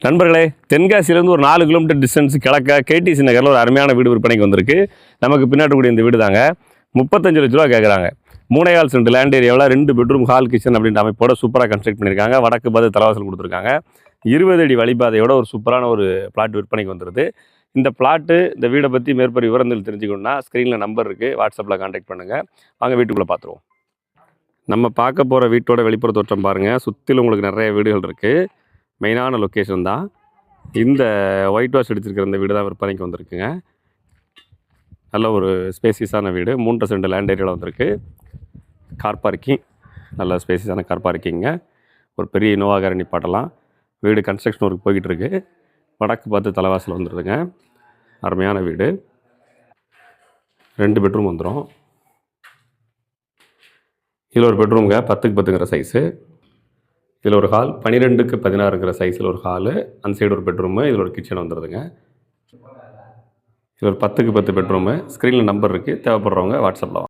நண்பர்களே, தென்காசியிலேருந்து ஒரு 4 kilometre distance கிழக்க கேடிசி நகரில் ஒரு அருமையான வீடு விற்பனைக்கு வந்திருக்கு. நமக்கு பின்னாடி கூடிய இந்த வீடு தாங்க. 35 லட்ச ரூபா கேட்குறாங்க. 3.25 சென்ட் லேண்ட் ஏரியாவில் 2 பெட்ரூம் ஹால் கிச்சன் அப்படின்ற அமைப்போட சூப்பராக கன்ஸ்ட்ரக்ட் பண்ணியிருக்காங்க. வடக்கு பார்த்து தலைவாசல் கொடுத்துருக்காங்க. 20 அடி வழிபாதையோட ஒரு சூப்பரான ஒரு பிளாட் விற்பனைக்கு வந்துருது. இந்த பிளாட்டு, இந்த வீடை பற்றி மேற்படி விவரங்கள் தெரிஞ்சுக்கணுன்னா ஸ்க்ரீனில் நம்பர் இருக்குது, வாட்ஸ்அப்பில் கான்டாக்ட் பண்ணுங்கள். வாங்க வீட்டுக்குள்ளே பார்த்துருவோம். நம்ம பார்க்க போகிற வீட்டோட வெளிப்புற தோற்றம் பாருங்கள். சுற்றிலும் உங்களுக்கு நிறைய வீடுகள் இருக்குது. மெயினான லொக்கேஷன் தான். இந்த ஒயிட் வாஷ் அடிச்சிருக்கிற இந்த வீடு தான் விற்பனைக்கு வந்திருக்குங்க. நல்ல ஒரு ஸ்பேசியஸான வீடு. 3 சென்ட் லேண்ட் ஏரியாவில் வந்திருக்கு. கார் பார்க்கிங், நல்ல ஸ்பேசியஸான கார் பார்க்கிங்க. ஒரு பெரிய இனோவா கார் நிப்பாட்டலாம். வீடு கன்ஸ்ட்ரக்ஷன் ஒர்க் போய்கிட்டு இருக்கு. வடக்கு பார்த்து தலைவாசல் வந்துடுதுங்க. அருமையான வீடு. 2 பெட்ரூம் வந்துடும். இதில் ஒரு பெட்ரூம்ங்க 10க்கு 10ங்கிற சைஸு. இதில் ஒரு ஹால் 12க்கு 16ங்கிற சைஸில் ஒரு ஹாலு. அந்த சைடு ஒரு பெட்ரூமு. இதில் ஒரு கிச்சன் வந்துடுதுங்க. இதில் ஒரு 10க்கு 10 பெட்ரூமு. ஸ்க்ரீனில் நம்பர் இருக்குது, தேவைப்படுறவங்க வாட்ஸ்அப்பில்